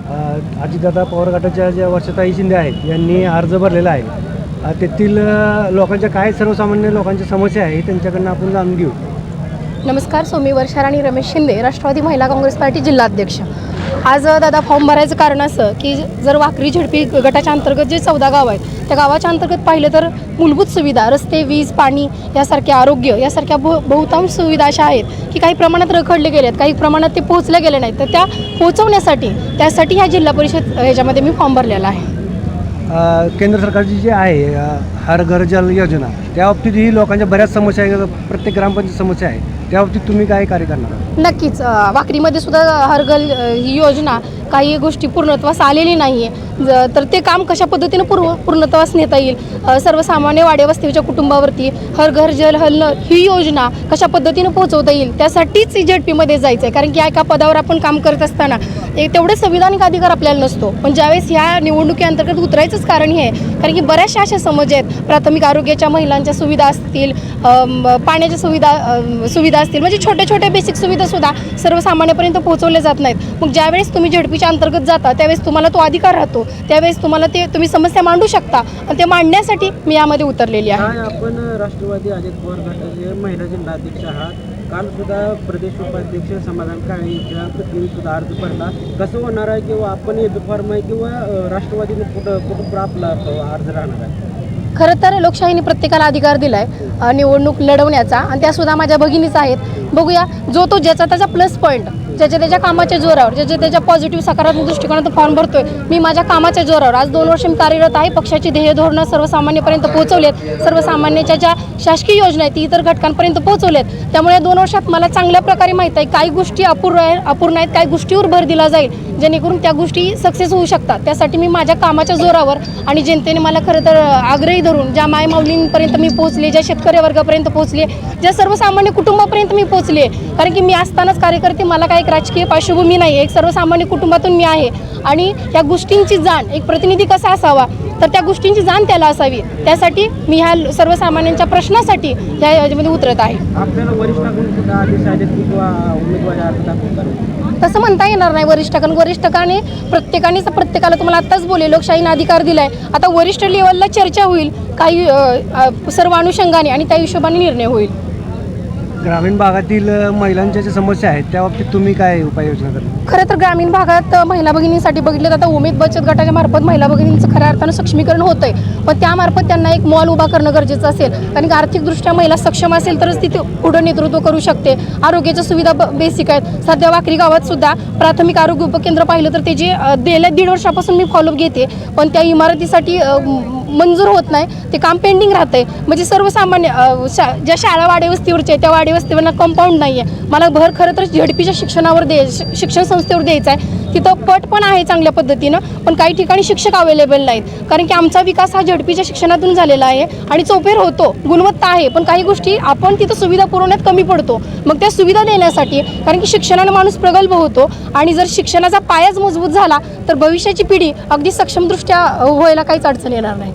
अजितदादा पवार गटाच्या ज्या वर्षाताई शिंदे आहेत यांनी अर्ज भरलेला आहे, तेथील लोकांच्या काय सर्वसामान्य लोकांच्या समस्या आहे त्यांच्याकडनं आपण जाणून घेऊ. नमस्कार, सोमी वर्षा राणी रमेश शिंदे, राष्ट्रवादी महिला काँग्रेस पार्टी जिल्हाध्यक्ष. आज दादा फॉर्म भरायचं कारण असं की जर वाकरी झडपी गटाच्या अंतर्गत जे 14 गाव आहेत त्या गावाच्या अंतर्गत पाहिलं तर मूलभूत सुविधा, रस्ते, वीज, पाणी यासारख्या, आरोग्य यासारख्या बहुतांश सुविधा अशा आहेत की काही प्रमाणात रखडले गेले आहेत, काही प्रमाणात ते पोहोचले गेले नाहीत. तर त्या पोहोचवण्यासाठी त्यासाठी ह्या जिल्हा परिषद ह्याच्यामध्ये मी फॉर्म भरलेला आहे. केंद्र सरकारची जी आहे हर घर जल योजना, त्या बाबतीत ही लोकांच्या बऱ्याच समस्या आहे, प्रत्येक ग्रामपंचायत समस्या आहे, त्या बाबतीत तुम्ही काय कार्य करणार? नक्कीच वाकरीमध्ये सुद्धा हरघर ही योजना काही गोष्टी पूर्णत्वास आलेली नाही आहे. तर ते काम कशा पद्धतीनं पूर्णत्वास नेता येईल, सर्वसामान्य वाड्यावस्तीच्या कुटुंबावरती हर घर जल हल ही योजना कशा पद्धतीनं पोहोचवता येईल त्यासाठीच ZP-मध्ये जायचं आहे. कारण की एका पदावर आपण काम करत असताना तेवढे संविधानिक अधिकार आपल्याला नसतो, पण ज्यावेळेस ह्या निवडणुकीअंतर्गत उतरायचंच कारण हे आहे कारण की बऱ्याचशा अशा समस्या आहेत, प्राथमिक आरोग्याच्या महिलांच्या सुविधा असतील, पाण्याच्या सुविधा असतील, म्हणजे छोट्या छोट्या बेसिक सुविधासुद्धा सर्वसामान्यपर्यंत पोहोचवल्या जात नाहीत. मग ज्यावेळेस तुम्ही ZP-च्या अंतर्गत जाता त्यावेळेस तुम्हाला तो अधिकार राहतो, त्यावेळेस तुम्हाला तुम्ही समस्या मांडू शकता आणि ते मांडण्यासाठी मी यामध्ये उतरलेली आहे. आपण राष्ट्रवादी अजित पवार गटाचे महिला जिल्हाध्यक्ष आहात. काल सुद्धा प्रदेश उपाध्यक्ष समाधान काळे यांच्या पत्नीने सुद्धा अर्ज भरला. कसं होणार आहे किंवा आपण येतो फॉर्म आहे किंवा राष्ट्रवादीने कुठं आपला अर्ज राहणार आहे? खरं तर लोकशाहीने प्रत्येकाला अधिकार दिला आहे निवडणूक लढवण्याचा आणि त्यासुद्धा माझ्या भगिनीच आहेत. बघूया जो तो ज्याचा त्याचा प्लस पॉईंट ज्याच्या त्याच्या कामाच्या जोरावर, ज्याच्या त्याच्या पॉझिटिव्ह सकारात्मक दृष्टिकोनातून फॉर्म भरतोय. मी माझ्या कामाच्या जोरावर आज 2 वर्ष मी कार्यरत आहे. पक्षाची ध्येय धोरणं सर्वसामान्यपर्यंत पोहोचवलेत, सर्वसामान्याच्या ज्या शासकीय योजना आहेत ती इतर घटकांपर्यंत पोहोचवलेत. त्यामुळे 2 वर्षात मला चांगल्या प्रकारे माहीत आहे काही गोष्टी अपूर्ण आहेत, काही गोष्टीवर भर दिला जाईल जेणेकरून त्या गोष्टी सक्सेस होऊ शकतात. त्यासाठी मी माझ्या कामाच्या जोरावर आणि जनतेने मला खरं तर आग्रही धरून ज्या मायमाऊलींपर्यंत मी पोहोचले, ज्या शेतकरी वर्गापर्यंत पोहोचले, ज्या सर्वसामान्य कुटुंबापर्यंत मी पोहोचले. कारण की मी असतानाच कार्यकर्ते, मला काही राजकीय पार्श्वभूमी नाही, एक सर्वसामान्य कुटुंबातून मी आहे आणि या गोष्टींची जाण एक प्रतिनिधी कसा असावा तर त्या गोष्टींची जाण त्याला असावी. त्यासाठी मी ह्या सर्वसामान्यांच्या प्रश्नासाठी ह्या याच्यामध्ये उतरत आहे. आपल्याला वरिष्ठांकडून सुद्धा आदेश आले किंवा उमेदवारी अर्ज दाखल करावे तसं म्हणता येणार नाही. वरिष्ठांनी प्रत्येकाला तुम्हाला आत्ताच बोले लोकशाहीने अधिकार दिला आहे. आता वरिष्ठ लेवलला चर्चा होईल काही सर्व अनुषंगाने आणि त्या हिशोबाने निर्णय होईल. ग्रामीण भागातील महिलांच्या ज्या समस्या आहेत त्या बाबतीत तुम्ही काय उपाययोजना करता? खरं तर ग्रामीण भागात महिला भगिनींसाठी बघितलं आता उमेद बचत गटाच्या मार्फत महिला भगिनींचं खऱ्या अर्थानं सक्षमीकरण होतं आहे, पण त्यामार्फत त्यांना एक मॉल उभा करणं गरजेचं असेल. कारण की आर्थिकदृष्ट्या महिला सक्षम असेल तरच तिथे पुढं नेतृत्व करू शकते. आरोग्याच्या सुविधा बेसिक आहेत. सध्या वाकरी गावात सुद्धा प्राथमिक आरोग्य उपकेंद्र पाहिलं तर ते जे गेल्या 1.5 वर्षापासून मी फॉलोअप घेते, पण त्या इमारतीसाठी मंजूर होत नाही, ते काम पेंडिंग राहतं आहे. म्हणजे सर्वसामान्य ज्या शाळा वाड्यावस्तीवरच्या त्या वाड्यावस्तीवरना कंपाऊंड नाही आहे. मला भर खरं तर ZP-च्या शिक्षणावर शिक्षण संस्थेवर द्यायचा आहे. तिथं पट पण आहे चांगल्या पद्धतीनं, पण काही ठिकाणी शिक्षक अवेलेबल नाहीत. कारण की आमचा विकास हा ZP-च्या शिक्षणातून झालेला आहे आणि चौफेर होतो, गुणवत्ता आहे, पण काही गोष्टी आपण तिथं सुविधा पुरवण्यात कमी पडतो. मग त्या सुविधा देण्यासाठी, कारण की शिक्षणाने माणूस प्रगल्भ होतो आणि जर शिक्षणाचा पायाच मजबूत झाला तर भविष्याची पिढी अगदी सक्षमदृष्ट्या व्हायला काहीच अडचण येणार नाही.